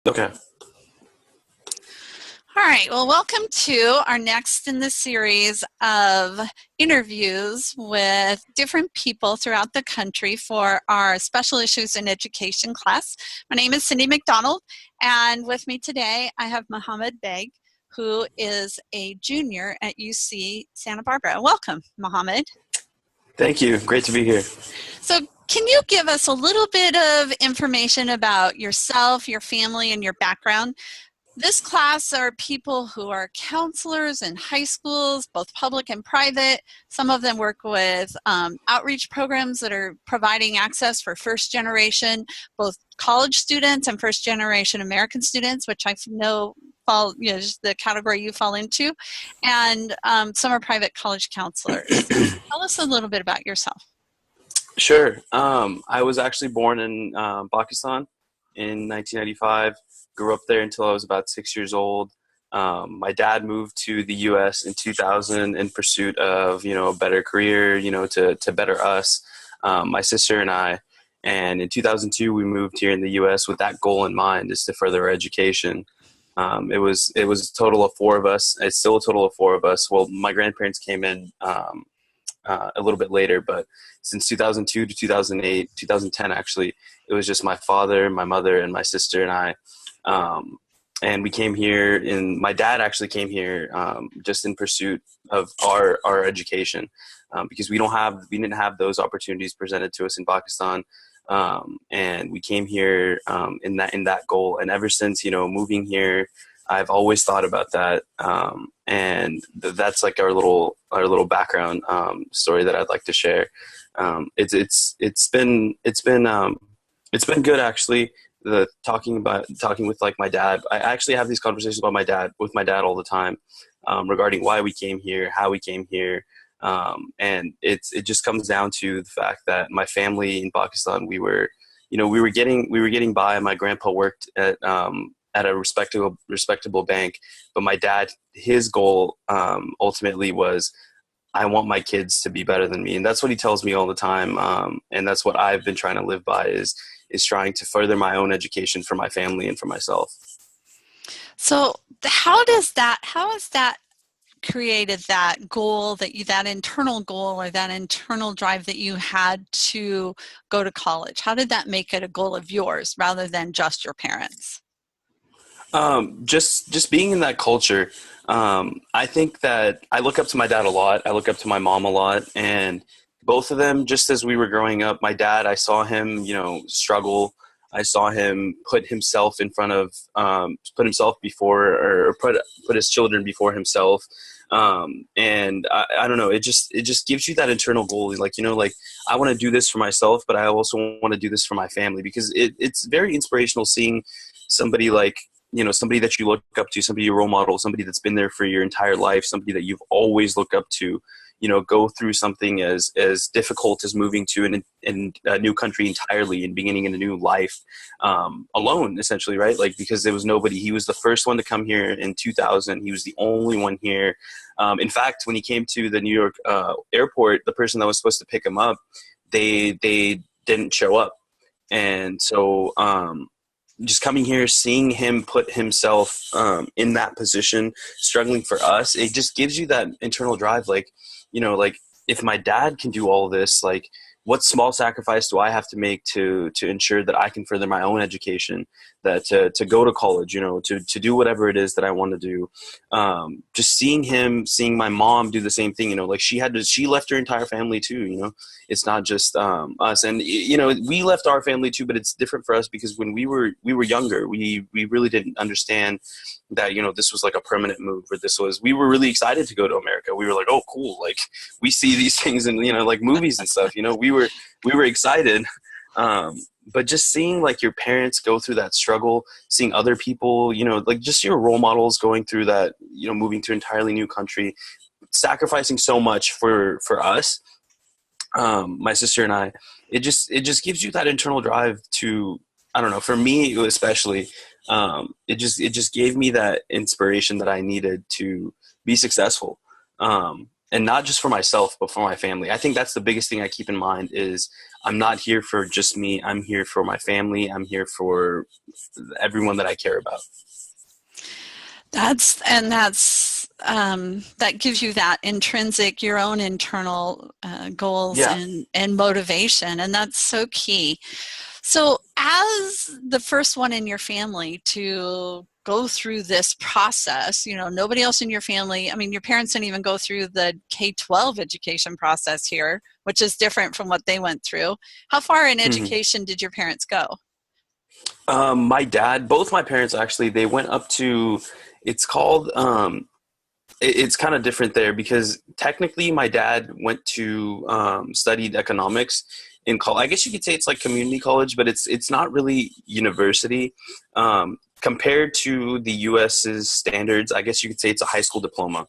Okay. All right, well, welcome to our next in the series of interviews with different people throughout the country for our Special Issues in Education class. My name is Cyndy McDonald, and with me today I have Mohammad Baig, who is a junior at UC Santa Barbara. Welcome, Mohammad. Thank you. Great to be here. So, can you give us a little bit of information about yourself, your family, and your background? This class are people who are counselors in high schools, both public and private. Some of them work with outreach programs that are providing access for first generation, both college students and first generation American students, which I know fall, just the category you fall into. And some are private college counselors. Tell us a little bit about yourself. Sure. I was actually born in Pakistan in 1995. Grew up there until I was about 6 years old. My dad moved to the U.S. in 2000 in pursuit of, a better career, to better us, my sister and I. And in 2002, we moved here in the U.S. with that goal in mind, is to further our education. It was a total of four of us. It's still a total of four of us. Well, my grandparents came in a little bit later, but since 2002 to 2008, 2010 actually, it was just my father, my mother, and my sister and I. And we came here, and my dad actually came here just in pursuit of our education, because we didn't have those opportunities presented to us in Pakistan. And we came here in that goal. And ever since, moving here, I've always thought about that. And that's like our little background story that I'd like to share. It's been good, actually. Talking with like my dad. I actually have these conversations with my dad all the time, regarding why we came here, how we came here. And it just comes down to the fact that my family in Pakistan, we were getting by. My grandpa worked at a respectable bank, but my dad, his goal ultimately was, I want my kids to be better than me. And that's what he tells me all the time. And that's what I've been trying to live by, is trying to further my own education for my family and for myself. So how has that created that goal, that internal goal or that internal drive that you had to go to college? How did that make it a goal of yours rather than just your parents? Just being in that culture. I think that I look up to my dad a lot. I look up to my mom a lot, and both of them, just as we were growing up, my dad, I saw him, struggle. I saw him put himself in front of, put himself before, or put his children before himself. And I don't know, it just gives you that internal goal. Like, I want to do this for myself, but I also want to do this for my family, because it's very inspirational seeing somebody like, somebody that you look up to, somebody you role model, somebody that's been there for your entire life, somebody that you've always looked up to, go through something as difficult as moving to a new country entirely and beginning in a new life, alone, essentially, right? Like, because there was nobody. He was the first one to come here in 2000. He was the only one here. In fact, when he came to the New York airport, the person that was supposed to pick him up, they didn't show up. And so, just coming here, seeing him put himself in that position, struggling for us, it just gives you that internal drive. Like, like, if my dad can do all this, like, what small sacrifice do I have to make to ensure that I can further my own education, that to go to college, to do whatever it is that I want to do. Just seeing my mom do the same thing, like she left her entire family too, it's not just us. And, we left our family too, but it's different for us because when we were younger, we really didn't understand that, this was like a permanent move, or we were really excited to go to America. We were like, oh, cool. Like, we see these things in, like movies and stuff, we were excited. But just seeing like your parents go through that struggle, seeing other people, like just your role models going through that, moving to an entirely new country, sacrificing so much for us, my sister and I, it just gives you that internal drive to, I don't know, for me especially, it just gave me that inspiration that I needed to be successful. And not just for myself, but for my family. I think that's the biggest thing I keep in mind is I'm not here for just me. I'm here for my family. I'm here for everyone that I care about. That gives you that intrinsic, your own internal goals Yeah. and motivation, and that's so key. So, as the first one in your family to go through this process, nobody else in your family, I mean, your parents didn't even go through the K-12 education process here, which is different from what they went through. How far in Mhm. education did your parents go? My dad, both my parents actually, they went up to, it's called, it's kind of different there because technically my dad went to studied economics in college. I guess you could say it's like community college, but it's not really university. Compared to the US's standards, I guess you could say it's a high school diploma,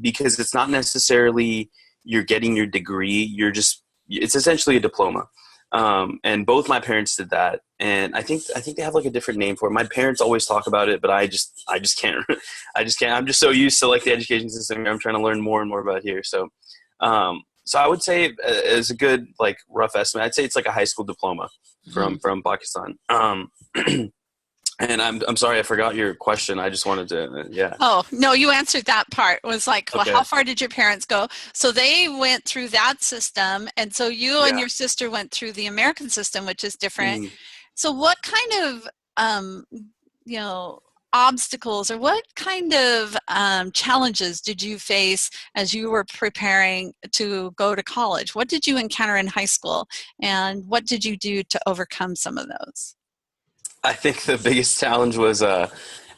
because it's not necessarily you're getting your degree. It's essentially a diploma. And both my parents did that, and I think they have like a different name for it. My parents always talk about it, but I just can't. I just can't. I'm just so used to like the education system. I'm trying to learn more and more about here. So I would say, as a good like rough estimate, I'd say it's like a high school diploma from Pakistan. And I'm sorry, I forgot your question. I just wanted to, yeah. Oh, no, you answered that part. It was like, well, Okay. how far did your parents go? So they went through that system, and so you and Yeah. your sister went through the American system, which is different. Mm. So what kind of, you know, obstacles or what kind of challenges did you face as you were preparing to go to college? What did you encounter in high school, and what did you do to overcome some of those? I think the biggest challenge was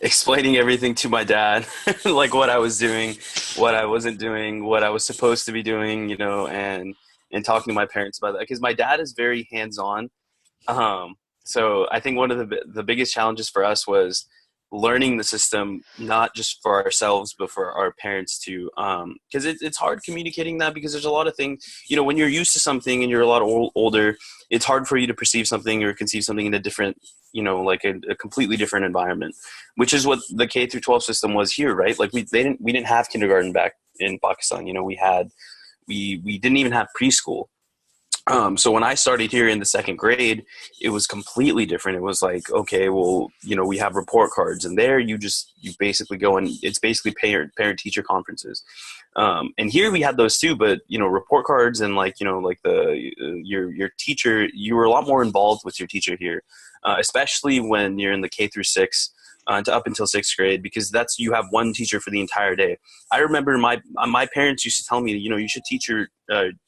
explaining everything to my dad, like what I was doing, what I wasn't doing, what I was supposed to be doing, and talking to my parents about that because my dad is very hands-on. So I think one of the biggest challenges for us was learning the system, not just for ourselves, but for our parents too. Because it's hard communicating that because there's a lot of things, when you're used to something and you're a lot older, it's hard for you to perceive something or conceive something in a different, like a completely different environment, which is what the K through 12 system was here, right? Like we didn't have kindergarten back in Pakistan. We didn't even have preschool. So when I started here in the second grade, it was completely different. It was like, okay, well, we have report cards, and there you basically go and it's basically parent teacher conferences. And here we had those too, but report cards and like your teacher, you were a lot more involved with your teacher here, especially when you're in the K through 6. To up until sixth grade, because you have one teacher for the entire day. I remember my parents used to tell me, you should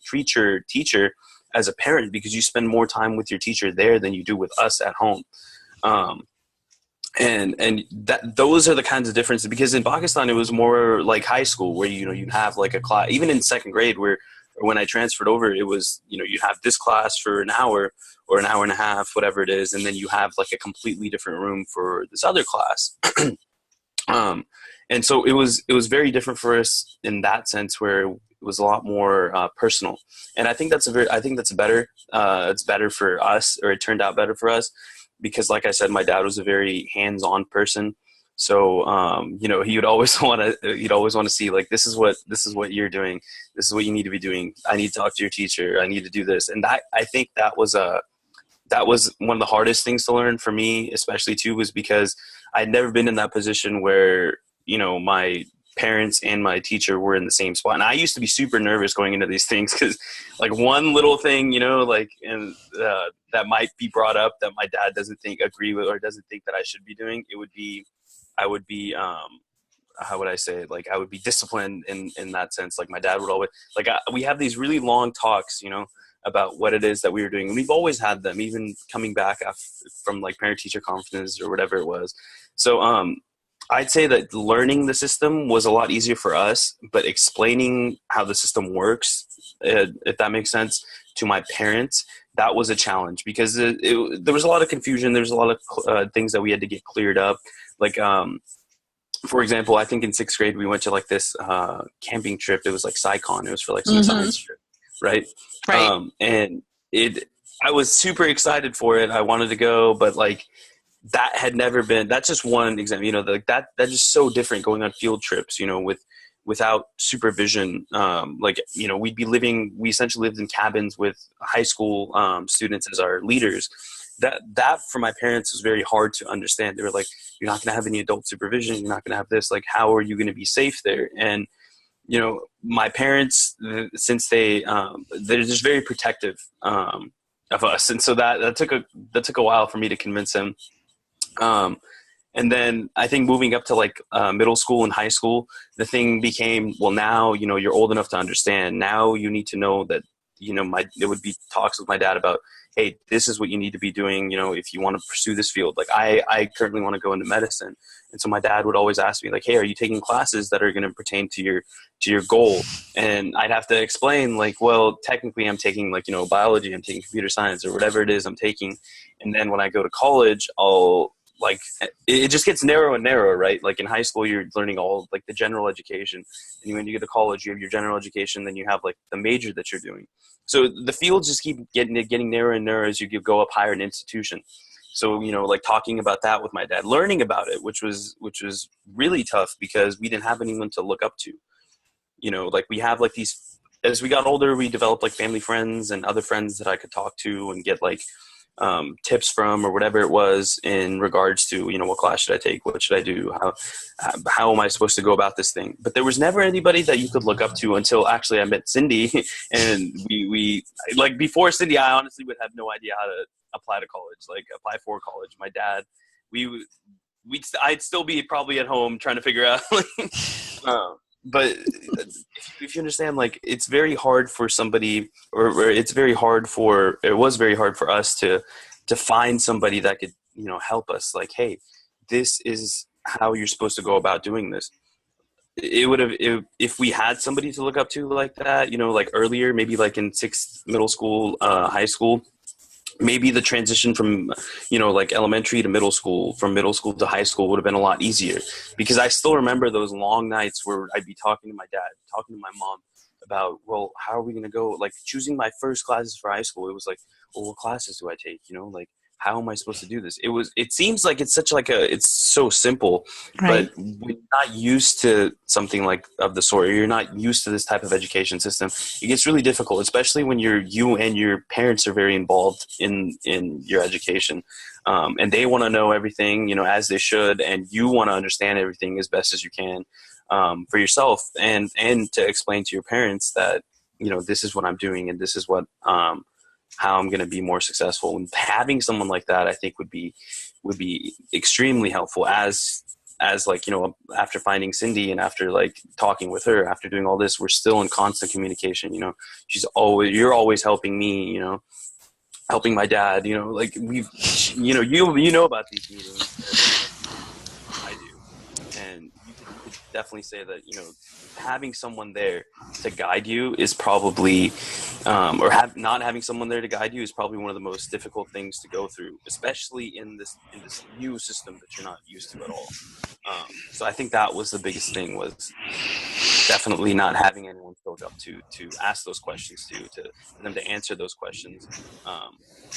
treat your teacher as a parent because you spend more time with your teacher there than you do with us at home. Um, and that those are the kinds of differences, because in Pakistan it was more like high school where you'd have like a class, even in second grade, where when I transferred over, it was you'd have this class for an hour or an hour and a half, whatever it is, and then you have like a completely different room for this other class. um, and so it was very different for us in that sense, where it was a lot more personal. And I think that's better. It's better for us, or it turned out better for us, because like I said, my dad was a very hands-on person. So he'd always want to see like, this is what you're doing. This is what you need to be doing. I need to talk to your teacher. I need to do this. And I think that was one of the hardest things to learn for me, especially too, was because I'd never been in that position where, my parents and my teacher were in the same spot. And I used to be super nervous going into these things because like one little thing, that might be brought up that my dad doesn't agree with, or doesn't think that I should be doing, I would be, how would I say it? Like I would be disciplined in that sense. Like my dad would always we have these really long talks, about what it is that we were doing. And we've always had them, even coming back from like parent teacher conferences or whatever it was. So, I'd say that learning the system was a lot easier for us, but explaining how the system works, if that makes sense, to my parents, that was a challenge, because there was a lot of confusion. There was a lot of things that we had to get cleared up. Like, for example, I think in sixth grade, we went to like this camping trip. It was like SciCon. It was for like some Mm-hmm. science trip, right? Right. And I was super excited for it. I wanted to go, but like, that had never been, that's just one example, that's just so different going on field trips, with without supervision. Like, you know, we essentially lived in cabins with high school students as our leaders. That for my parents was very hard to understand. They were like, you're not going to have any adult supervision. You're not going to have this. Like, how are you going to be safe there? And, you know, my parents, since they're just very protective of us. And so that took a while for me to convince him. And then I think moving up to like middle school and high school, the thing became, well, now, you know, you're old enough to understand. Now you need to know that, you know, there would be talks with my dad about, hey, this is what you need to be doing, you know, if you want to pursue this field. Like I currently want to go into medicine. And so my dad would always ask me like, hey, are you taking classes that are going to pertain to your goal? And I'd have to explain like, well, technically I'm taking like, you know, biology, I'm taking computer science or whatever it is I'm taking. And then when I go to college, like it just gets narrow and narrow, right? Like in high school, you're learning all like the general education. And when you get to college, you have your general education, then you have like the major that you're doing. So the fields just keep getting narrower and narrower as you go up higher in institution. So, you know, like talking about that with my dad, learning about it, which was really tough because we didn't have anyone to look up to. You know, like we have like these, as we got older, we developed like family friends and other friends that I could talk to and get like tips from or whatever it was in regards to, you know, what class should I take? What should I do? How am I supposed to go about this thing? But there was never anybody that you could look up to until actually I met Cyndy. And we like before Cyndy, I honestly would have no idea how to apply to college, like apply for college. My dad, I'd still be probably at home trying to figure out but if you understand, like it's very hard for somebody, or it was very hard for us to find somebody that could, you know, help us. Like, hey, this is how you're supposed to go about doing this. It would have, if we had somebody to look up to like that, you know, like earlier, maybe like in middle school, high school, maybe the transition from, you know, like elementary to middle school, from middle school to high school would have been a lot easier, because I still remember those long nights where I'd be talking to my dad, talking to my mom about, well, how are we going to go? Like choosing my first classes for high school. It was like, well, what classes do I take? You know, like, how am I supposed to do this? It seems like it's it's so simple, Right. but when you're not used to something like of the sort, or you're not used to this type of education system, it gets really difficult, especially when you and your parents are very involved in your education. And they want to know everything, you know, as they should, and you want to understand everything as best as you can for yourself, and to explain to your parents that, you know, this is what I'm doing and this is what how I'm going to be more successful. And having someone like that, I think would be extremely helpful as like, you know, after finding Cyndy and after like talking with her, after doing all this, we're still in constant communication. You know, you're always helping me, you know, helping my dad, you know, like you know about these meetings. I do. And you could definitely say that, you know, having someone there to guide you is probably, not having someone there to guide you is probably one of the most difficult things to go through, especially in this new system that you're not used to at all. So I think that was the biggest thing, was definitely not having anyone to look up to ask those questions to, for them to answer those questions,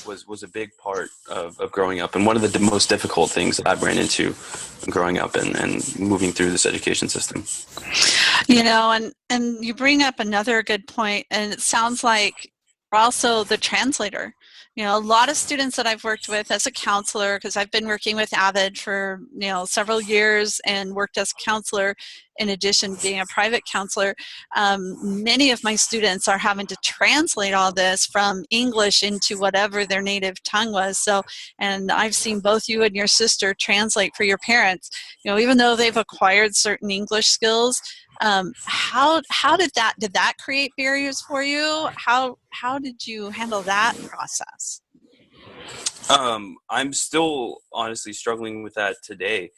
was a big part of growing up, and one of the most difficult things that I've ran into growing up and moving through this education system. You know, and you bring up another good point, and it sounds like you're also the translator. You know, a lot of students that I've worked with as a counselor, because I've been working with AVID for, you know, several years and worked as a counselor in addition to being a private counselor, many of my students are having to translate all this from English into whatever their native tongue was. So, and I've seen both you and your sister translate for your parents, you know, even though they've acquired certain English skills. How did that create barriers for you? How did you handle that process? I'm still honestly struggling with that today.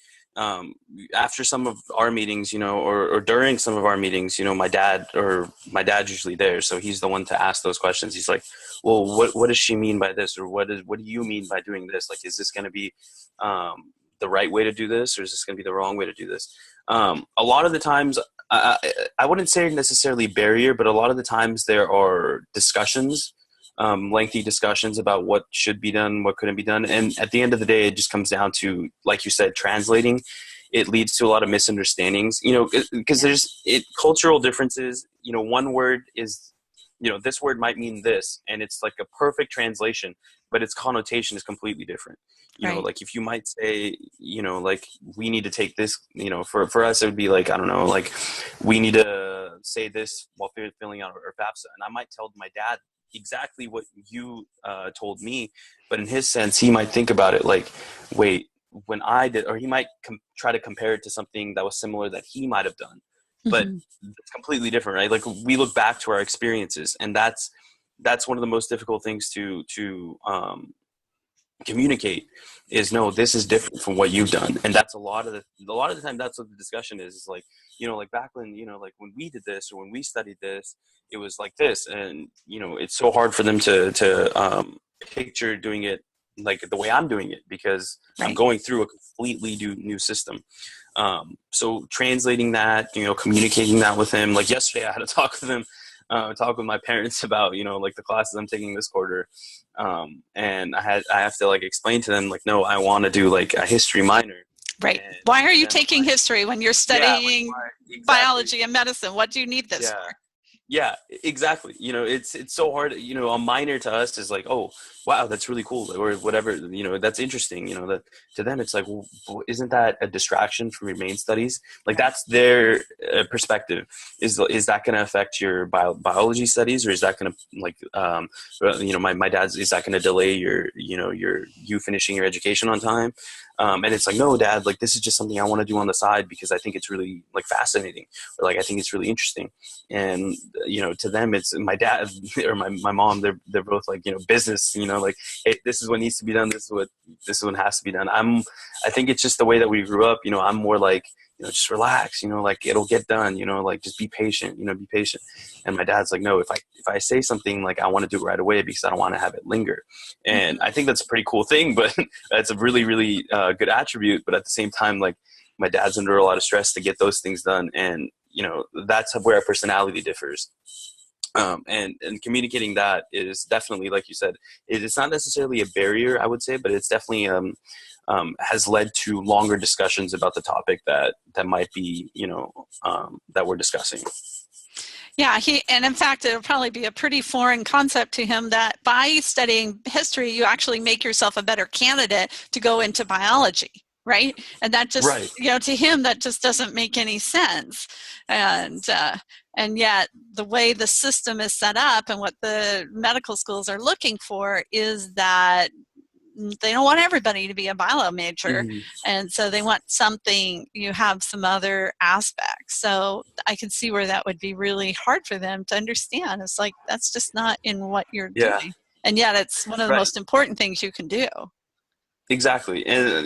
After some of our meetings, you know, or during some of our meetings, you know, my dad's usually there, so he's the one to ask those questions. He's like, well, what does she mean by this, or what do you mean by doing this? Like, is this going to be the right way to do this, or is this going to be the wrong way to do this? A lot of the times, I wouldn't say necessarily barrier, but a lot of the times there are discussions, lengthy discussions about what should be done, what couldn't be done. And at the end of the day, it just comes down to, like you said, translating. it leads to a lot of misunderstandings, because there's cultural differences. One word is, this word might mean this, and it's like a perfect translation, but its connotation is completely different. Right. Like if you might say, like we need to take this, for us, it would be like, I don't know, like we need to say this while filling out our FAFSA. And I might tell my dad exactly what you told me, but in his sense, he might think about it like, wait, when I did, or he might try to compare it to something that was similar that he might have done, but Mm-hmm. it's completely different, right? Like we look back to our experiences, and that's one of the most difficult things to communicate is, no, this is different from what you've done. And that's a lot of the time, that's what the discussion is like, like back when, like when we did this or when we studied this, it was like this. And it's so hard for them to picture doing it like the way I'm doing it, because I'm Right. going through a completely new system. So translating that, communicating that with him, like yesterday I had a talk with him, talk with my parents about, like the classes I'm taking this quarter. And I have to like explain to them like, no, I want to do like a history minor. Right. And Why are you then taking history when you're yeah, like, studying why? Exactly. biology and medicine? What do you need this Yeah. for? Yeah, exactly. It's so hard. A minor to us is like, oh, wow, that's really cool, or whatever. That's interesting. That to them it's like, well, isn't that a distraction from your main studies? Like Right. that's their perspective. Is that going to affect your biology studies, or is that going to like, my dad's, is that going to delay you finishing your education on time? And it's like, no, Dad, like this is just something I want to do on the side because I think it's really like fascinating, or like I think it's really interesting. And to them, it's my dad or my mom. They're both like, business. Like, hey, this is what needs to be done. This is what has to be done. I think it's just the way that we grew up. I'm more like, just relax. Like it'll get done. Like just be patient. Be patient. And my dad's like, no, if I say something, like I want to do it right away because I don't want to have it linger. And I think that's a pretty cool thing, but that's a really, really good attribute. But at the same time, like my dad's under a lot of stress to get those things done, and that's where our personality differs. And communicating that is definitely, like you said, it's not necessarily a barrier, I would say, but it's definitely has led to longer discussions about the topic that might be, that we're discussing. Yeah, and in fact, it'll probably be a pretty foreign concept to him that by studying history, you actually make yourself a better candidate to go into biology, right? And that just, Right. to him, that just doesn't make any sense. And yet, the way the system is set up and what the medical schools are looking for is that they don't want everybody to be a bio major, Mm-hmm. and so they want something, you have some other aspects. So I can see where that would be really hard for them to understand. It's like, that's just not in what you're Yeah. doing, and yet it's one of the Right. most important things you can do. Exactly. And,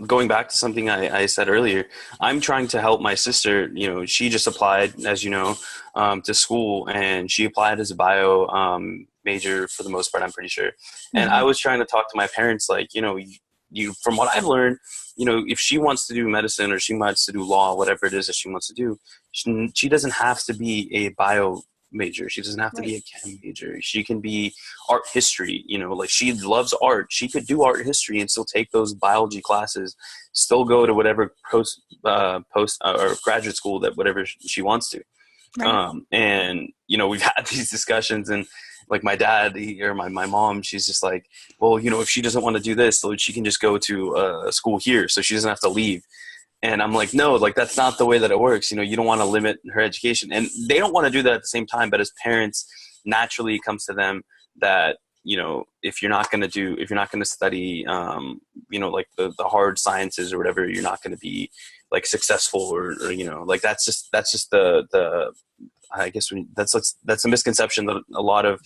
going back to something I said earlier, I'm trying to help my sister. She just applied, as to school, and she applied as a bio major for the most part, I'm pretty sure. And I Mm-hmm. was trying to talk to my parents, like, from what I've learned, if she wants to do medicine or she wants to do law, whatever it is that she wants to do, she doesn't have to be a bio major. She doesn't have to Right. be a chem major. She can be art history, like she loves art. She could do art history and still take those biology classes, still go to whatever post or graduate school that whatever she wants to. Right. And we've had these discussions, and like my dad or my mom, she's just like, well, if she doesn't want to do this, so she can just go to a school here, so she doesn't have to leave. And I'm like, no, like that's not the way that it works. You don't want to limit her education, and they don't want to do that at the same time. But as parents, naturally it comes to them that, if you're not going to study, like the hard sciences or whatever, you're not going to be like successful, or like that's just the I guess that's a misconception that a lot of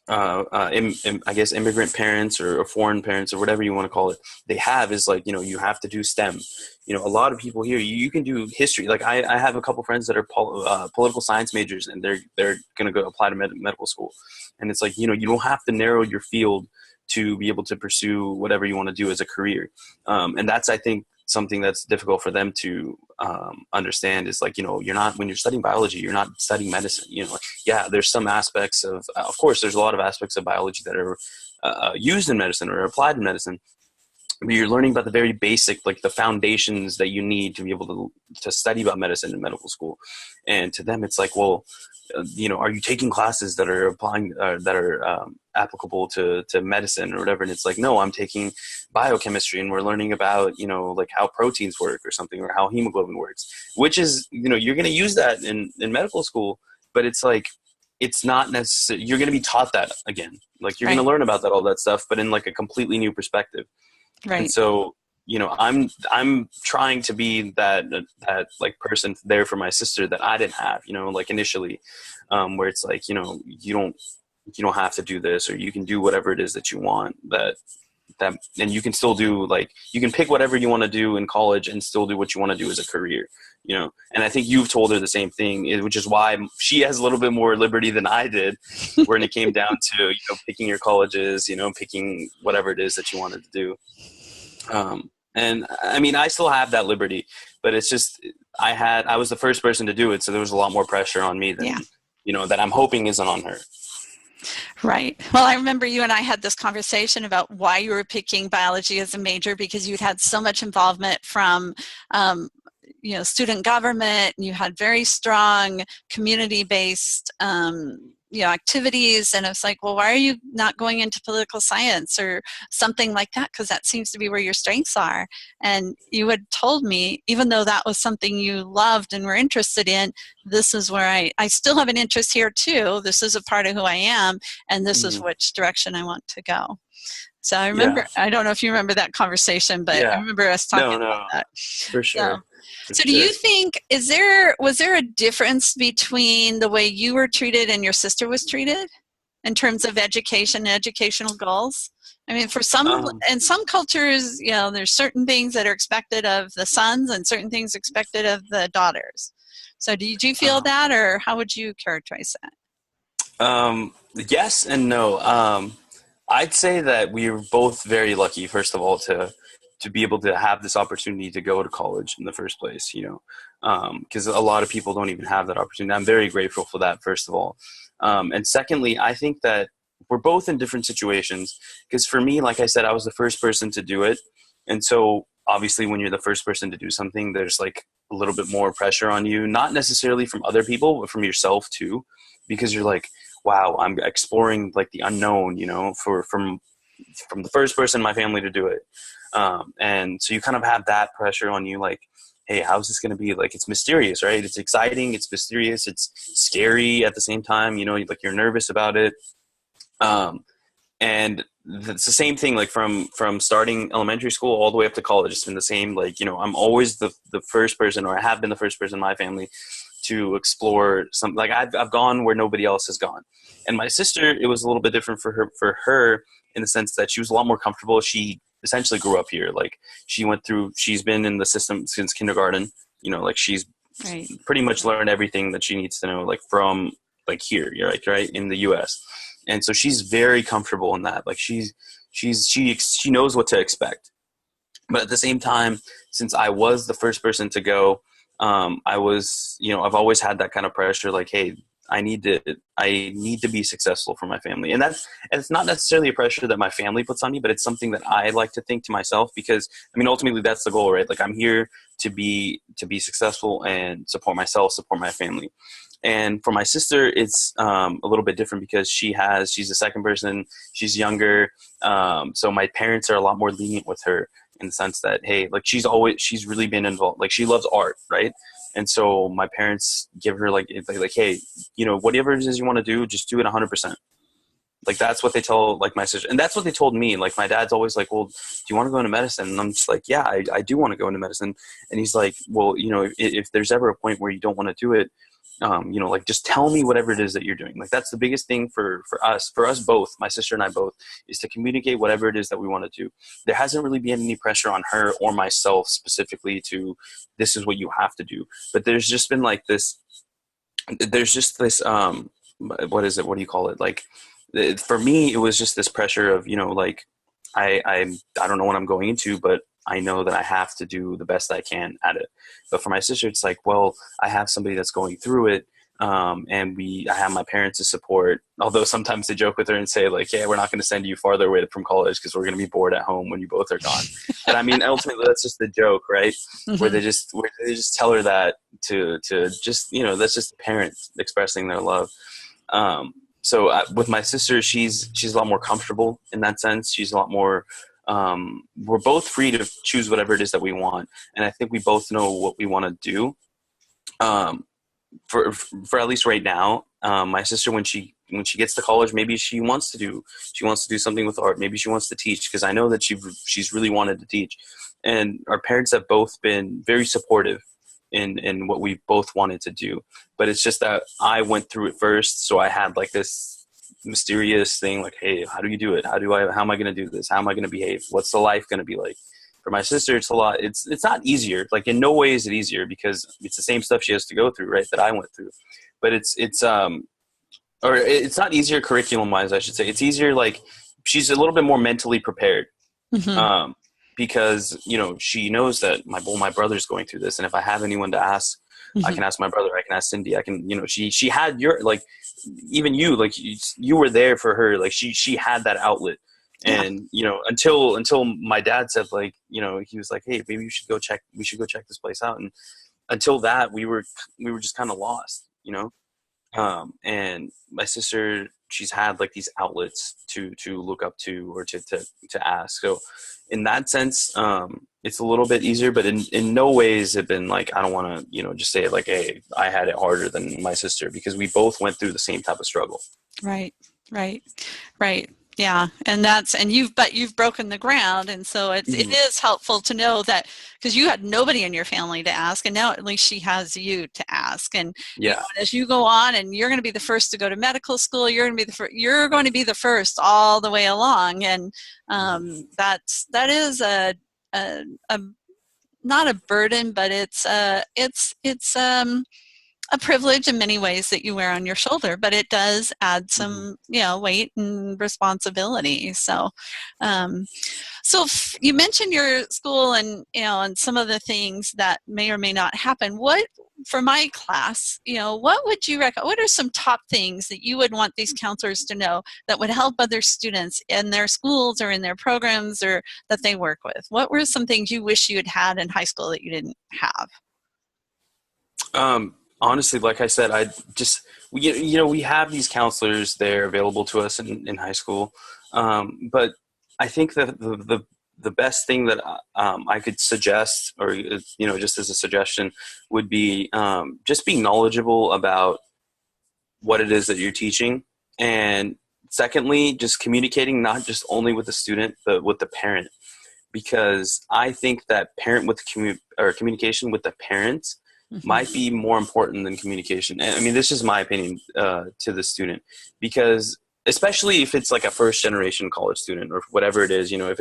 I guess immigrant parents or foreign parents or whatever you want to call it, they have, is like, you have to do STEM. A lot of people here, you can do history. Like I have a couple friends that are political science majors, and they're going to go apply to medical school. And it's like, you don't have to narrow your field to be able to pursue whatever you want to do as a career. And that's, I think, something that's difficult for them to understand, is like, you're not, when you're studying biology, you're not studying medicine. Yeah, there's some aspects of course, there's a lot of aspects of biology that are used in medicine or applied in medicine. but you're learning about the very basic, like the foundations that you need to be able to study about medicine in medical school. And to them, it's like, well, are you taking classes that are applying, that are applicable to medicine or whatever? And it's like, no, I'm taking biochemistry, and we're learning about, like how proteins work or something, or how hemoglobin works, which is, you're going to use that in medical school, but it's like, it's not necessary. You're going to be taught that again. Like, you're going to Right. learn about that, all that stuff, but in like a completely new perspective. And Right. so, I'm trying to be that like person there for my sister that I didn't have, like initially, where it's like, you don't have to do this, or you can do whatever it is that you want, and you can still do, like, you can pick whatever you want to do in college and still do what you want to do as a career, and I think you've told her the same thing, which is why she has a little bit more liberty than I did when it came down to, picking your colleges, picking whatever it is that you wanted to do. And I mean, I still have that liberty, but it's just, I was the first person to do it. So there was a lot more pressure on me than, Yeah. That I'm hoping isn't on her. Right. Well, I remember you and I had this conversation about why you were picking biology as a major, because you'd had so much involvement from, student government, and you had very strong community-based, activities. And it's like, well, why are you not going into political science or something like that? Because that seems to be where your strengths are. And you had told me, even though that was something you loved and were interested in, this is where I still have an interest here too. This is a part of who I am, and this is which direction I want to go. So I remember, I don't know if you remember that conversation, but I remember us talking about that. For sure. So do you think, was there a difference between the way you were treated and your sister was treated in terms of education and educational goals? I mean, in some cultures, there's certain things that are expected of the sons and certain things expected of the daughters. So did you feel that, or how would you characterize that? Yes and no. I'd say that we were both very lucky, first of all, to be able to have this opportunity to go to college in the first place, because a lot of people don't even have that opportunity. I'm very grateful for that, first of all. And secondly, I think that we're both in different situations, because for me, like I said, I was the first person to do it. And so obviously when you're the first person to do something, there's like a little bit more pressure on you, not necessarily from other people, but from yourself too, because you're like, wow, I'm exploring like the unknown, from the first person in my family to do it. And so you kind of have that pressure on you, like, hey, how's this going to be? Like, it's mysterious, right? It's exciting. It's mysterious. It's scary at the same time, like you're nervous about it. And it's the same thing, like from starting elementary school all the way up to college. It's been the same, like, I'm always the first person, or I have been the first person in my family to explore something. Like I've gone where nobody else has gone. And my sister, it was a little bit different for her in the sense that she was a lot more comfortable. She essentially grew up here. Like she's been in the system since kindergarten, like she's pretty much learned everything that she needs to know, like from like here, right in the US. And so she's very comfortable in that. Like she knows what to expect. But at the same time, since I was the first person to go, I was, I've always had that kind of pressure, like, hey, I need to be successful for my family. And it's not necessarily a pressure that my family puts on me, but it's something that I like to think to myself, because I mean, ultimately that's the goal, right? Like I'm here to be successful and support myself, support my family. And for my sister, it's a little bit different, because she's the second person, she's younger. So my parents are a lot more lenient with her, in the sense that, hey, like she's really been involved. Like she loves art, right? And so my parents give her like, hey, whatever it is you want to do, just do it 100%. Like that's what they tell like my sister. And that's what they told me. Like my dad's always like, well, do you want to go into medicine? And I'm just like, yeah, I do want to go into medicine. And he's like, well, if there's ever a point where you don't want to do it, like just tell me whatever it is that you're doing. Like that's the biggest thing for us both, my sister and I both, is to communicate whatever it is that we want to do. There hasn't really been any pressure on her or myself specifically to, this is what you have to do. But there's just been like this, what is it? What do you call it? Like for me, it was just this pressure of, like I don't know what I'm going into, but I know that I have to do the best I can at it. But for my sister, it's like, well, I have somebody that's going through it. And I have my parents to support, although sometimes they joke with her and say like, yeah, we're not going to send you farther away from college because we're going to be bored at home when you both are gone. But I mean, ultimately that's just the joke, right? Where Mm-hmm. they just tell her that to just, that's just the parents expressing their love. With my sister, she's a lot more comfortable in that sense. She's a lot more, we're both free to choose whatever it is that we want. And I think we both know what we want to do. For at least right now, my sister, when she gets to college, maybe she wants to do something with art. Maybe she wants to teach, because I know that she's really wanted to teach. And our parents have both been very supportive in what we both wanted to do. But it's just that I went through it first, so I had like this mysterious thing like, hey, how do you do it? How am I going to do this? How am I going to behave? What's the life going to be like? For my sister, it's a lot. It's not easier. Like, in no way is it easier, because it's the same stuff she has to go through, right, that I went through. But it's not easier curriculum wise, I should say. It's easier, like, she's a little bit more mentally prepared. Mm-hmm. Because she knows that my brother's going through this, and if I have anyone to ask, I Mm-hmm. can ask my brother, I can ask Cyndy, I can, she had your, like, even you, like, you were there for her, like, she had that outlet. Yeah. And until my dad said, like, he was like, hey, maybe we should go check this place out. And until that, we were just kind of lost. And my sister, she's had like these outlets to look up to, or to ask. So in that sense, it's a little bit easier, but in no ways have been like, I don't want to, just say it like, hey, I had it harder than my sister, because we both went through the same type of struggle. Right. Yeah. And you've broken the ground. And so it is helpful to know that, because you had nobody in your family to ask, and now at least she has you to ask. And Yeah. as you go on, and you're going to be the first to go to medical school, you're going to be the first all the way along. And that is a not a burden, but it's a privilege in many ways that you wear on your shoulder, but it does add some, weight and responsibility. So, you mentioned your school and, and some of the things that may or may not happen. For my class, what would you recommend? What are some top things that you would want these counselors to know that would help other students in their schools or in their programs or that they work with? What were some things you wish you had had in high school that you didn't have? Honestly, like I said, we have these counselors there available to us in high school. But I think that the best thing that I could suggest, or, just as a suggestion, would be just being knowledgeable about what it is that you're teaching. And secondly, just communicating, not just only with the student, but with the parent. Because I think that communication with the parents might be more important than communication. And I mean, this is my opinion to the student, because especially if it's like a first generation college student or whatever it is, if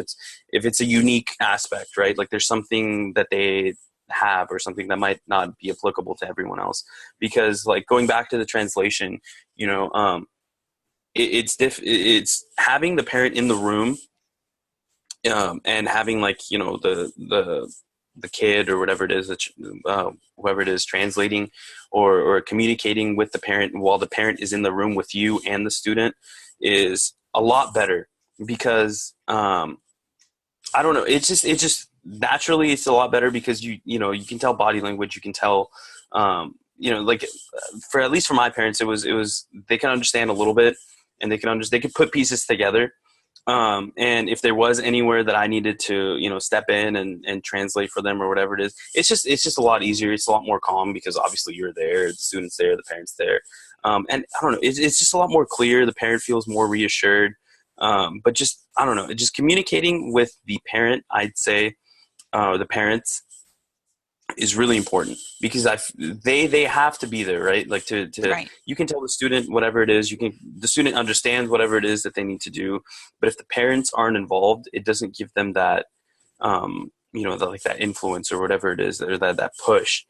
it's a unique aspect, right? Like there's something that they have or something that might not be applicable to everyone else. Because like going back to the translation, it's having the parent in the room, and having like, the kid or whatever it is that whoever it is translating or communicating with the parent while the parent is in the room with you and the student is a lot better. Because I don't know, it's just naturally it's a lot better, because you can tell body language, you can tell like for at least for my parents, it was they can understand a little bit, and they could put pieces together. And if there was anywhere that I needed to, step in and translate for them or whatever it is, it's just a lot easier. It's a lot more calm, because obviously you're there, the student's there, the parent's there. And I don't know, it's just a lot more clear. The parent feels more reassured. But just, I don't know, just communicating with the parent, I'd say, the parents is really important, because they have to be there, right? Like to Right. You can tell the student whatever it is, the student understands whatever it is that they need to do, but if the parents aren't involved, it doesn't give them that like that influence or whatever it is, or that push,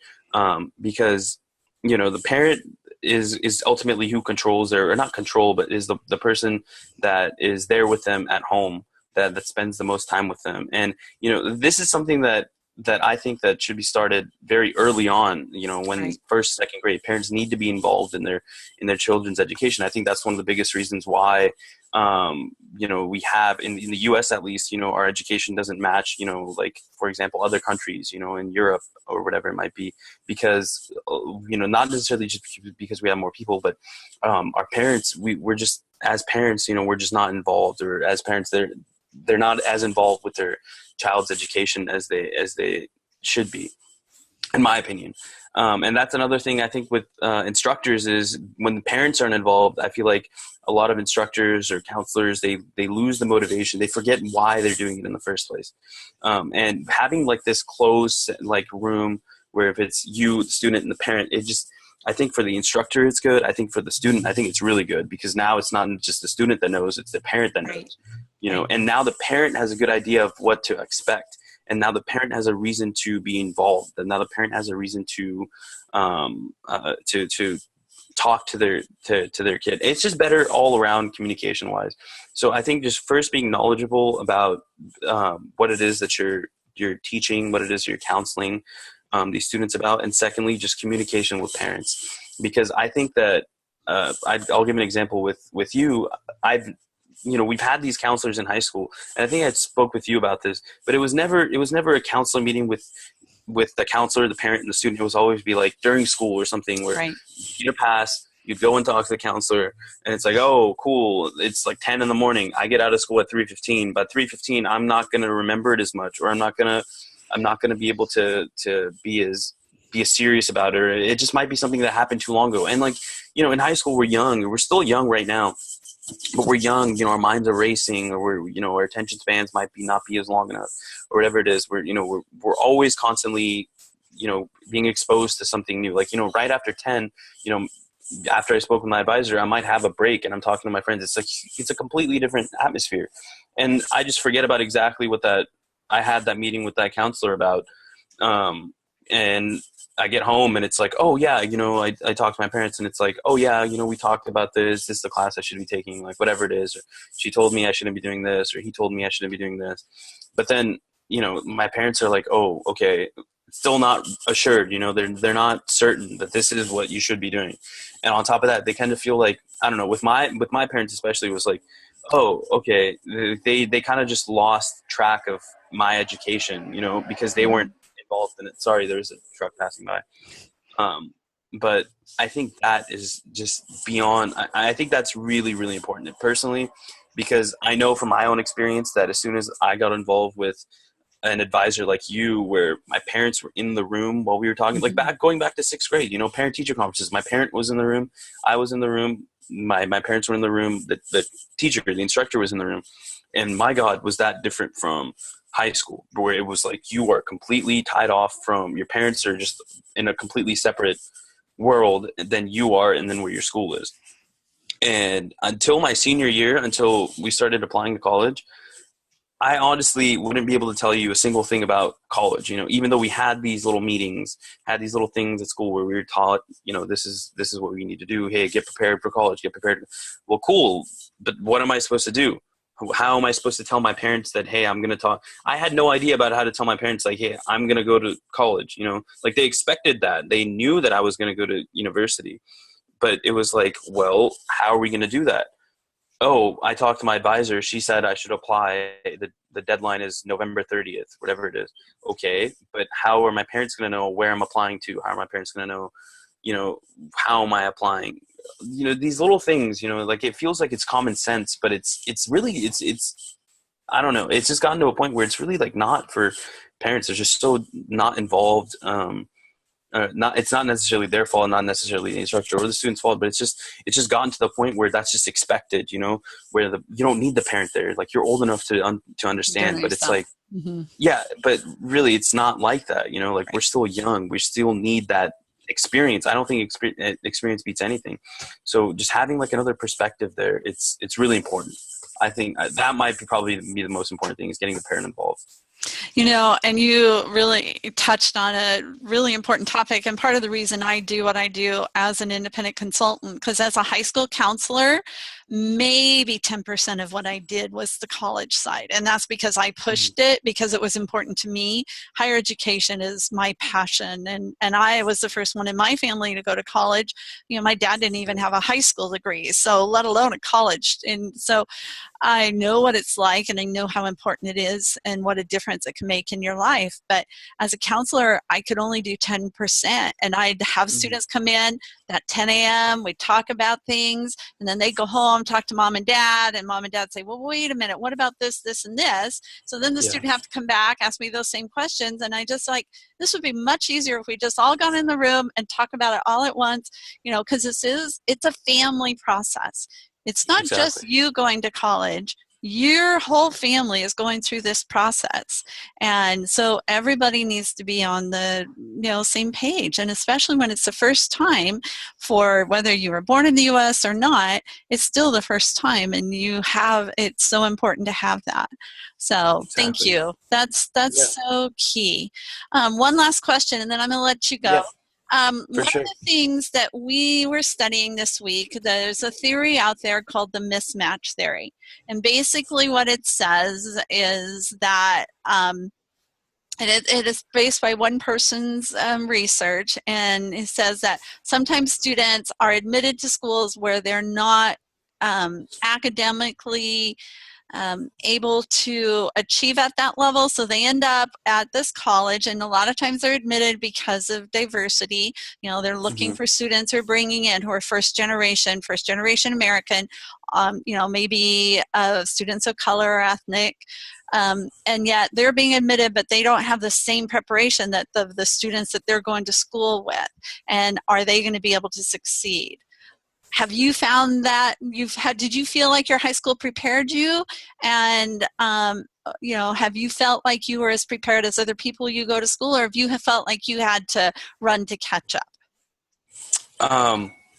because the parent is ultimately who controls or not control, but is the person that is there with them at home, that spends the most time with them. And this is something that that I think that should be started very early on, when Right. first, second grade. Parents need to be involved in their children's education. I think that's one of the biggest reasons why, we have in the US at least, our education doesn't match, like, for example, other countries, in Europe or whatever it might be, because, not necessarily just because we have more people, but our parents, we're just, as parents, we're just not involved, or as parents, they're not as involved with their child's education as they should be, in my opinion. And that's another thing I think with instructors is when the parents aren't involved, I feel like a lot of instructors or counselors, they lose the motivation. They forget why they're doing it in the first place. And having like this closed like room where if it's you, the student, and the parent, I think for the instructor it's good. I think for the student, I think it's really good, because now it's not just the student that knows, it's the parent that knows. And now the parent has a good idea of what to expect. And now the parent has a reason to be involved. And now the parent has a reason to talk to their kid. It's just better all around communication wise. So I think just first being knowledgeable about what it is that you're teaching, what it is you're counseling these students about, and secondly, just communication with parents. Because I think that I'll give an example with you. We've had these counselors in high school, and I think I spoke with you about this, but it was never a counseling meeting with the counselor, the parent, and the student. It was always be like during school or something where Right. you get a pass, you'd go and talk to the counselor, and it's like, oh, cool. It's like 10 in the morning. I get out of school at 3:15. By 3:15, I'm not going to remember it as much, or I'm not going to be able to be as serious about it. Or it just might be something that happened too long ago. And like, in high school, we're young. We're still young right now. But we're young, our minds are racing, or our attention spans might not be as long enough, or whatever it is. We're always constantly, being exposed to something new. Like, right after 10, after I spoke with my advisor, I might have a break and I'm talking to my friends. It's like, it's a completely different atmosphere. And I just forget about exactly what I had that meeting with that counselor about. And I get home and it's like, oh yeah, I talked to my parents and it's like, oh yeah, we talked about this is the class I should be taking, like whatever it is, or she told me I shouldn't be doing this, or he told me I shouldn't be doing this. But then, my parents are like, oh, okay, still not assured, they're not certain that this is what you should be doing. And on top of that, they kind of feel like, I don't know, with my parents especially, it was like, oh, okay, they kind of just lost track of my education, because they weren't involved in it. Sorry, there's a truck passing by. But I think that is just beyond, I think that's really, really important personally, because I know from my own experience that as soon as I got involved with an advisor like you, where my parents were in the room while we were talking, like going back to 6th grade, parent teacher conferences, my parent was in the room, I was in the room, my parents were in the room, the teacher, the instructor was in the room. And my God, was that different from high school, where it was like you are completely tied off from your parents, are just in a completely separate world than you are, and then where your school is. And until my senior year, until we started applying to college, I honestly wouldn't be able to tell you a single thing about college, even though we had these little meetings, had these little things at school where we were taught, this is what we need to do. Hey, get prepared for college, get prepared. Well, cool. But what am I supposed to do? How am I supposed to tell my parents that, hey, I'm going to talk? I had no idea about how to tell my parents, like, hey, I'm going to go to college, like they expected that. They knew that I was going to go to university, but it was like, well, how are we going to do that? Oh, I talked to my advisor. She said I should apply. The deadline is November 30th, whatever it is. Okay, but how are my parents going to know where I'm applying to? How are my parents going to know, how am I applying? These little things, like it feels like it's common sense, but it's really, I don't know. It's just gotten to a point where it's really like not for parents. They're just so not involved. It's not necessarily their fault, not necessarily the instructor or the student's fault, but it's just gotten to the point where that's just expected, where you don't need the parent there. Like you're old enough to understand, but it's like, yeah, but really it's not like that, like we're still young. We still need that experience. I don't think experience beats anything. So just having like another perspective there, it's really important. I think that might probably be the most important thing, is getting the parent involved. And you really touched on a really important topic, and part of the reason I do what I do as an independent consultant, because as a high school counselor, maybe 10% of what I did was the college side. And that's because I pushed it because it was important to me. Higher education is my passion. And I was the first one in my family to go to college. You know, my dad didn't even have a high school degree, so let alone a college. And so I know what it's like, and I know how important it is and what a difference it can make in your life. But as a counselor, I could only do 10%. And I'd have students come in at 10 a.m., we'd talk about things, and then they'd go home, talk to mom and dad say, well, wait a minute, what about this, this, and this? So then the student have to come back, ask me those same questions. And I just this would be much easier if we just all got in the room and talk about it all at once, you know, because it's a family process. It's not just you going to college. Your whole family is going through this process. And so everybody needs to be on the same page. And especially when it's the first time, for whether you were born in the U.S. or not, it's still the first time. And it's so important to have that. So thank you. That's so key. One last question, and then I'm going to let you go. Yeah. One of the things that we were studying this week, there's a theory out there called the mismatch theory. And basically what it says is that it is based by one person's research, and it says that sometimes students are admitted to schools where they're not academically able to achieve at that level, so they end up at this college, and a lot of times they're admitted because of diversity. You know, they're looking for students who are bringing in who are first generation American, maybe students of color or ethnic, and yet they're being admitted, but they don't have the same preparation that the students that they're going to school with. And are they going to be able to succeed? Have you found that did you feel like your high school prepared you? And, have you felt like you were as prepared as other people you go to school, or have you felt like you had to run to catch up?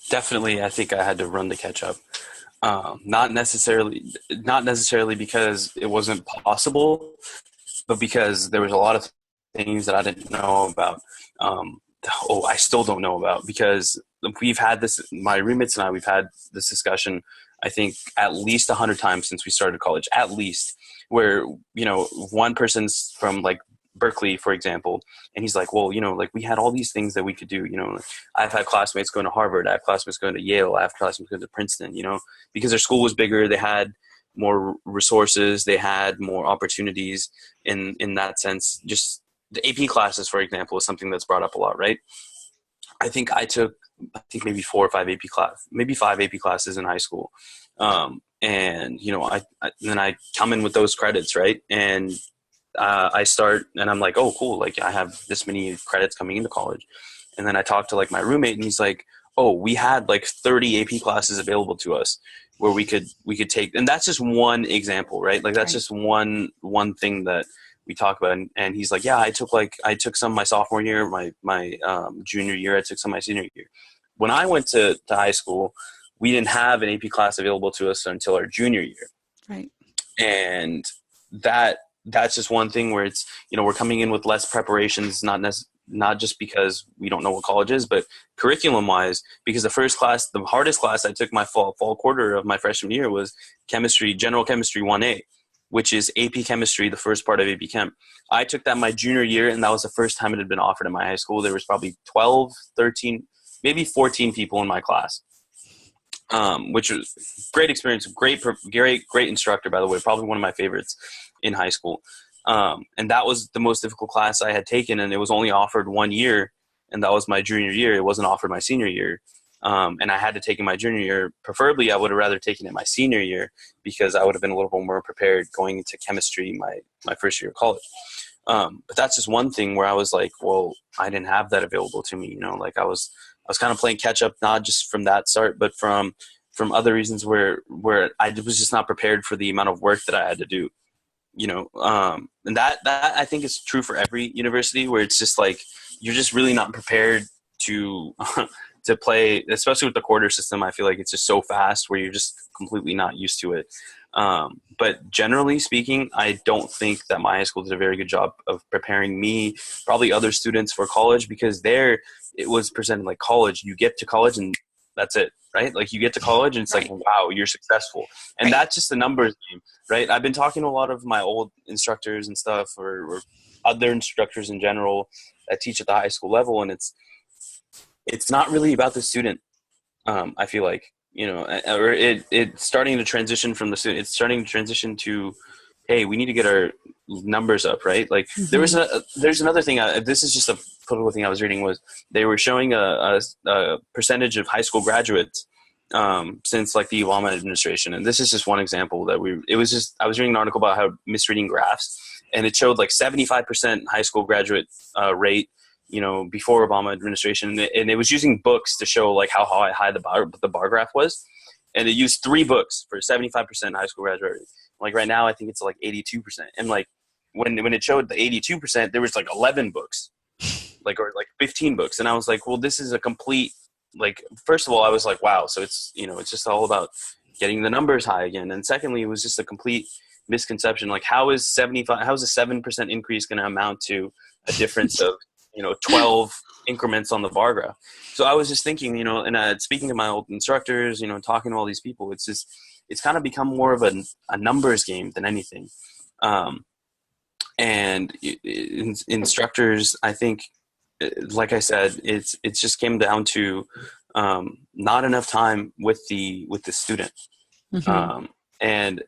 Definitely, I think I had to run to catch up. Not necessarily because it wasn't possible, but because there was a lot of things that I didn't know about. I still don't know about, because we've had this, my roommates and I, we've had this discussion, I think at least 100 times since we started college, at least, where, one person's from like Berkeley, for example, and he's like, well, we had all these things that we could do, I've had classmates going to Harvard, I have classmates going to Yale, I have classmates going to Princeton, because their school was bigger, they had more resources, they had more opportunities in that sense. Just the AP classes, for example, is something that's brought up a lot, right? I think maybe 4 or 5 AP maybe 5 AP classes in high school. And, then I come in with those credits, right? And I start, and I'm like, oh, cool. Like, I have this many credits coming into college. And then I talk to like my roommate, and he's like, oh, we had like 30 AP classes available to us where we could take, and that's just one example, right? Like, that's just one thing that we talk about. And he's like, yeah, I took some my sophomore year, my junior year, I took some my senior year. When I went to high school, we didn't have an AP class available to us until our junior year. Right. And that's just one thing where it's, we're coming in with less preparations, not just because we don't know what college is, but curriculum wise, because the hardest class I took my fall quarter of my freshman year was general chemistry 1A, which is AP chemistry, the first part of AP Chem. I took that my junior year, and that was the first time it had been offered in my high school. There was probably 12, 13, maybe 14 people in my class, which was great experience. Great instructor, by the way, probably one of my favorites in high school. And that was the most difficult class I had taken, and it was only offered 1 year, and that was my junior year. It wasn't offered my senior year. And I had to take it my junior year. Preferably, I would have rather taken it my senior year, because I would have been a little bit more prepared going into chemistry my first year of college. But that's just one thing where I was like, well, I didn't have that available to me. Like I was kind of playing catch up, not just from that start, but from other reasons where I was just not prepared for the amount of work that I had to do. And that I think is true for every university, where it's just like, you're just really not prepared to to play, especially with the quarter system. I feel like it's just so fast where you're just completely not used to it. But generally speaking, I don't think that my high school did a very good job of preparing me, probably other students, for college, because there it was presented like college. You get to college and That's it, right? Like you get to college and it's like, wow, you're successful. And that's just the numbers game, right? I've been talking to a lot of my old instructors and stuff, or other instructors in general that teach at the high school level. And it's not really about the student. I feel like, or it's starting to transition from the student. It's starting to transition to, hey, we need to get our numbers up, right? Like there's another thing. This is just a political thing I was reading, was they were showing a percentage of high school graduates since like the Obama administration. And this is just one example that I was reading an article about how misreading graphs, and it showed like 75% high school graduate rate, before Obama administration. And it was using books to show like how high the bar graph was. And it used 3 books for 75% high school graduate rate. Like right now, I think it's like 82%. And like when it showed the 82%, there was like 11 books, or 15 books. And I was like, well, this is a complete, like, first of all, I was like, wow. So it's, it's just all about getting the numbers high again. And secondly, it was just a complete misconception. Like how is a 7% increase going to amount to a difference of, 12 increments on the bar graph? So I was just thinking, and speaking to my old instructors, talking to all these people, it's kind of become more of a numbers game than anything. And instructors, I think, like I said, it's just came down to not enough time with the student. And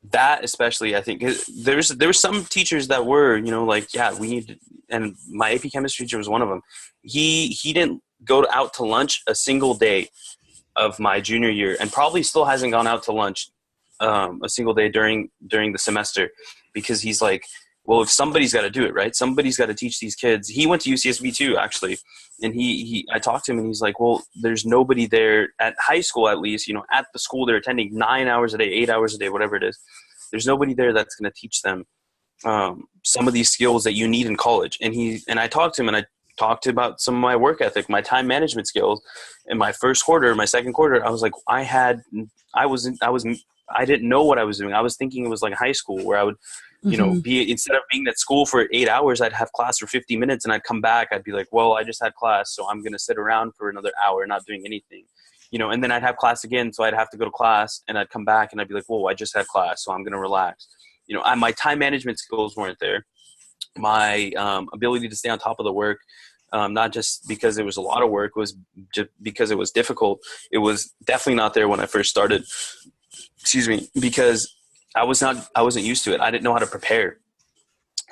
that especially, I think there were some teachers that were, we need to, and my AP chemistry teacher was one of them. He didn't go out to lunch a single day of my junior year, and probably still hasn't gone out to lunch a single day during the semester, because he's like, well, if somebody's got to do it, right? Somebody's got to teach these kids. He went to UCSB too, actually. And I talked to him and he's like, well, there's nobody there at high school, at least, at the school they're attending 9 hours a day, 8 hours a day, whatever it is. There's nobody there that's going to teach them some of these skills that you need in college. And I talked to him, and I talked about some of my work ethic, my time management skills. In my first quarter, my second quarter, I was like, I didn't know what I was doing. I was thinking it was like high school, where I would, instead of being at school for 8 hours, I'd have class for 50 minutes and I'd come back. I'd be like, well, I just had class, so I'm going to sit around for another hour, not doing anything, and then I'd have class again. So I'd have to go to class and I'd come back and I'd be like, whoa, I just had class, so I'm going to relax. My time management skills weren't there. My ability to stay on top of the work, not just because it was a lot of work, was just because it was difficult. It was definitely not there when I first started. Excuse me, because I wasn't used to it. I didn't know how to prepare.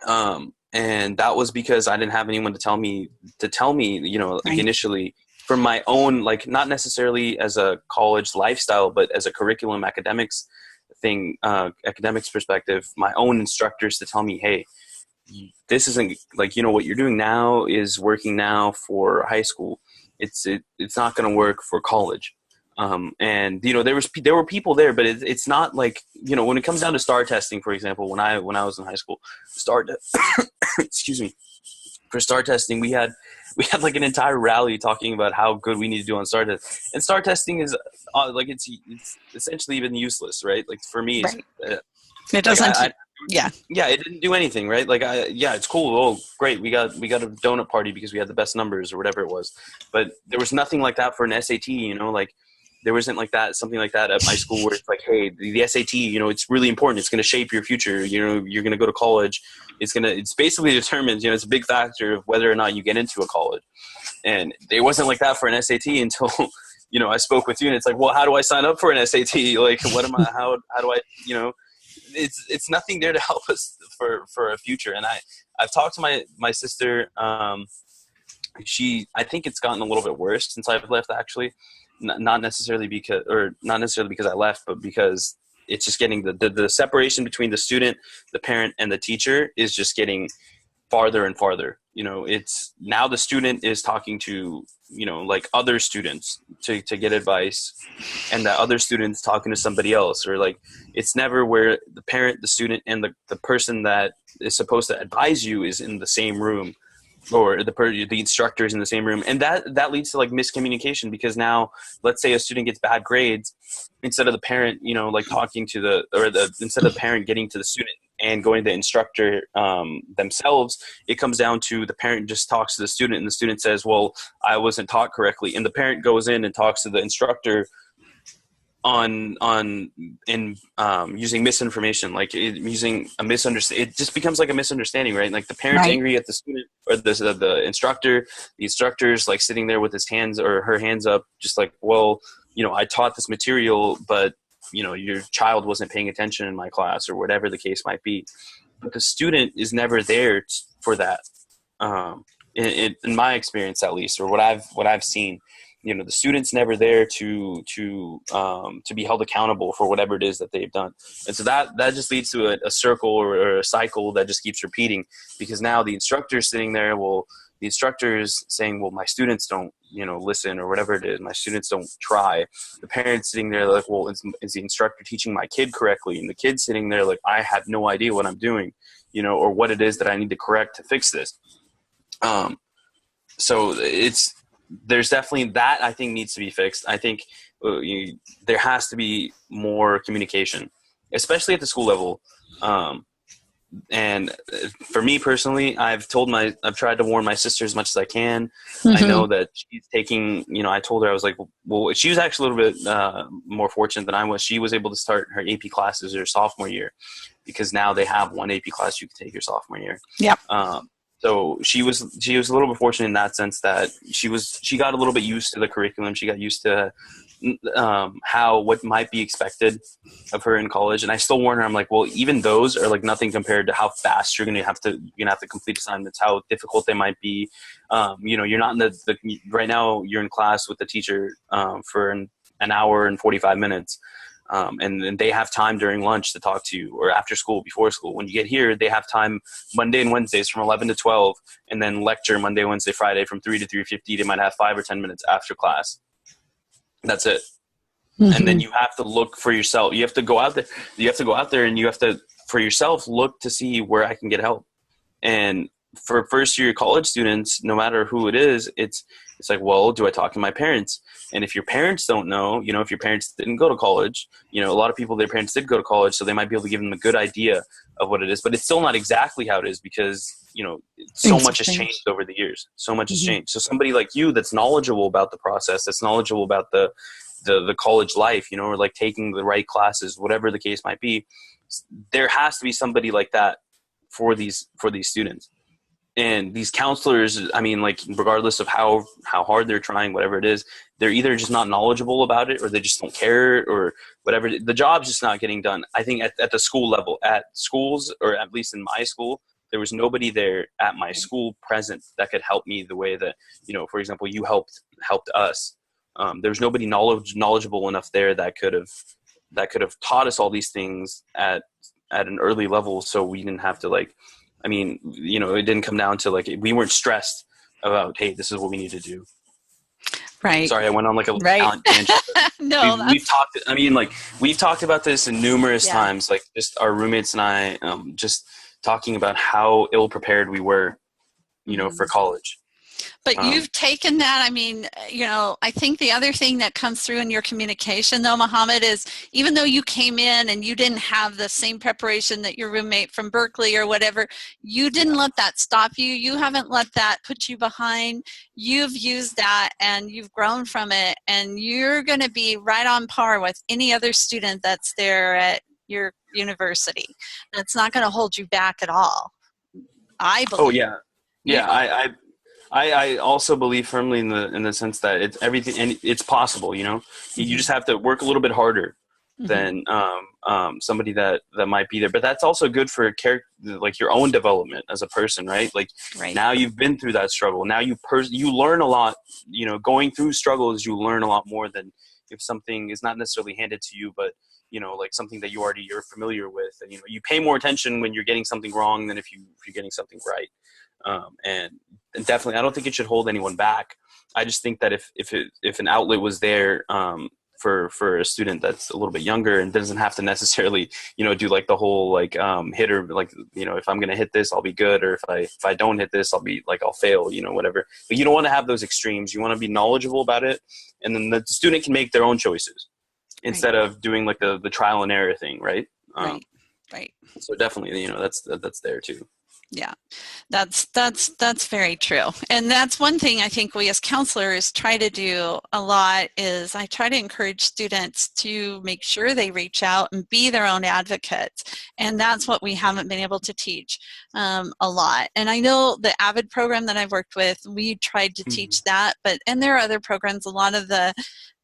And that was because I didn't have anyone to tell me, like initially, from my own, like not necessarily as a college lifestyle, but as a curriculum academics thing, academics perspective, my own instructors to tell me, hey, this isn't like, what you're doing now is working now for high school. It's not going to work for college. And there were people there, but it's not like, when it comes down to STAR testing, for example, when I was in high school, excuse me, for STAR testing, we had like an entire rally talking about how good we need to do on STAR test. And STAR testing is like, it's essentially even useless, right? Like for me, right. It doesn't. Yeah, it didn't do anything, right? Like, it's cool. Oh, great. We got a donut party because we had the best numbers or whatever it was. But there was nothing like that for an SAT, like there wasn't like that, something like that at my school where it's like, hey, the SAT, it's really important. It's going to shape your future. You're going to go to college. It's basically determines, it's a big factor of whether or not you get into a college. And it wasn't like that for an SAT until, I spoke with you, and it's like, well, how do I sign up for an SAT? Like, how do I, it's nothing there to help us for a future. And I've talked to my sister. I think it's gotten a little bit worse since I've left, actually. Not necessarily because I left, but because it's just getting the separation between the student, the parent, and the teacher is just getting farther and farther. It's now the student is talking to, like other students to get advice, and that other student's talking to somebody else, or like, it's never where the parent, the student, and the person that is supposed to advise you is in the same room, or the instructor is in the same room. And that leads to like miscommunication, because now let's say a student gets bad grades, instead of the parent, like talking to instead of the parent getting to the student and going to the instructor themselves, it comes down to the parent just talks to the student, and the student says, well, I wasn't taught correctly. And the parent goes in and talks to the instructor using misinformation, using a misunderstanding. It just becomes like a misunderstanding, right? Like the parent's angry at the student or the instructor. The instructor's like sitting there with his hands or her hands up, just like, well, I taught this material, but your child wasn't paying attention in my class, or whatever the case might be. But the student is never there for that. In my experience, at least, or what I've seen. The student's never there to be held accountable for whatever it is that they've done. And so that just leads to a circle or a cycle that just keeps repeating, because now the instructor's sitting there, the instructor is saying, well, my students don't, listen, or whatever it is. My students don't try. The parent's sitting there like, well, is the instructor teaching my kid correctly? And the kid's sitting there like, I have no idea what I'm doing, or what it is that I need to correct to fix this. So there's definitely that I think needs to be fixed. I think there has to be more communication, especially at the school level. And for me personally, I've tried to warn my sister as much as I can. Mm-hmm. I know that she's taking, I told her, I was like, well, she was actually a little bit more fortunate than I was. She was able to start her AP classes her sophomore year, because now they have one AP class you can take your sophomore year. Yep. So she was a little bit fortunate in that sense that she got a little bit used to the curriculum. She got used to what might be expected of her in college. And I still warn her, I'm like, well, even those are like nothing compared to how fast you're going to have to complete assignments, how difficult they might be. You're not in right now you're in class with the teacher for an hour and 45 minutes. And they have time during lunch to talk to you, or after school, before school. When you get here, they have time Monday and Wednesdays from 11 to 12, and then lecture Monday, Wednesday, Friday from 3 to 3:50. They might have 5 or 10 minutes after class. That's it. Mm-hmm. And then you have to look for yourself. You have to go out there. And you have to, for yourself, look to see where I can get help. And for first year college students, no matter who it is, it's like, well, do I talk to my parents? And if your parents don't know, if your parents didn't go to college, a lot of people, their parents did go to college, so they might be able to give them a good idea of what it is, but it's still not exactly how it is, because, so much has changed over the years. So much has changed. So somebody like you that's knowledgeable about the process, that's knowledgeable about the college life, or like taking the right classes, whatever the case might be, there has to be somebody like that for these students. And these counselors, I mean, like, regardless of how hard they're trying, whatever it is, they're either just not knowledgeable about it, or they just don't care, or whatever. The job's just not getting done. I think at the school level, at schools, or at least in my school, there was nobody there at my school present that could help me the way that, for example, you helped us. There was nobody knowledgeable enough there that could have taught us all these things at an early level, so we didn't have to it didn't come down to we weren't stressed about, hey, this is what we need to do. Right. Sorry, I went on a talent tangent. No, we've talked about this numerous times, just our roommates and I, just talking about how ill prepared we were, for college. But you've taken that. I think the other thing that comes through in your communication, though, Mohammad, is even though you came in and you didn't have the same preparation that your roommate from Berkeley or whatever, you didn't let that stop you. You haven't let that put you behind. You've used that and you've grown from it, and you're going to be right on par with any other student that's there at your university. And it's not going to hold you back at all, I believe. Oh, yeah. Yeah, I also believe firmly in the sense that it's everything, and it's possible. You just have to work a little bit harder than somebody that might be there. But that's also good for your own development as a person, right? Right. Now you've been through that struggle. Now you learn a lot. Going through struggles, you learn a lot more than if something is not necessarily handed to you, but something that you're familiar with. And you pay more attention when you're getting something wrong than if you're getting something right. And definitely, I don't think it should hold anyone back. I just think that if an outlet was there for a student that's a little bit younger and doesn't have to necessarily do the whole hit, or if I'm gonna hit this, I'll be good, or if I don't hit this, I'll fail, whatever. But you don't want to have those extremes. You want to be knowledgeable about it, and then the student can make their own choices instead of doing the trial and error thing, right? Right. Right. So definitely, that's there too. Yeah, that's very true. And that's one thing I think we as counselors try to do a lot is I try to encourage students to make sure they reach out and be their own advocates. And that's what we haven't been able to teach a lot. And I know the AVID program that I've worked with, we tried to Mhm. teach that, and there are other programs, a lot of the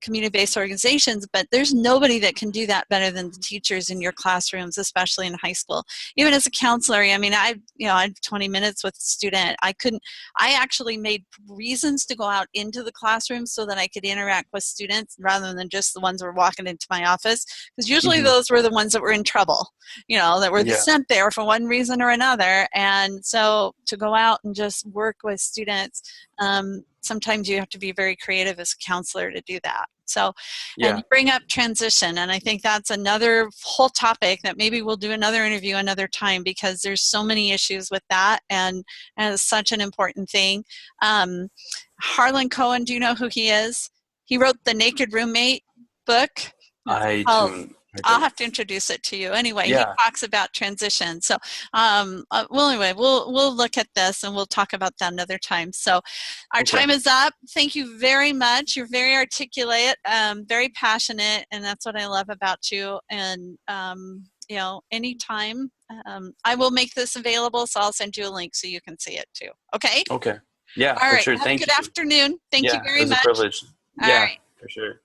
community-based organizations, but there's nobody that can do that better than the teachers in your classrooms, especially in high school. Even as a counselor, I mean, I had 20 minutes with a student. I actually made reasons to go out into the classroom so that I could interact with students rather than just the ones that were walking into my office, because usually Mhm. those were the ones that were in trouble, that were Yeah. sent there for one reason or another. And so to go out and just work with students, sometimes you have to be very creative as a counselor to do that. So, and Yeah. you bring up transition, and I think that's another whole topic that maybe we'll do another interview another time, because there's so many issues with that, and it's such an important thing. Harlan Cohen, do you know who he is? He wrote the Naked Roommate book. It's I called, don't. I I'll don't. have to introduce it to you. Anyway, he Yeah. talks about transition. So, well, anyway, we'll look at this and we'll talk about that another time. So, our Okay. time is up. Thank you very much. You're very articulate, very passionate, and that's what I love about you. And anytime, I will make this available, so I'll send you a link so you can see it too. Okay. Okay. Yeah, All for right. sure. Have a Thank good you. afternoon. Thank you Yeah, it very was a much. privilege. All Yeah, right. for sure.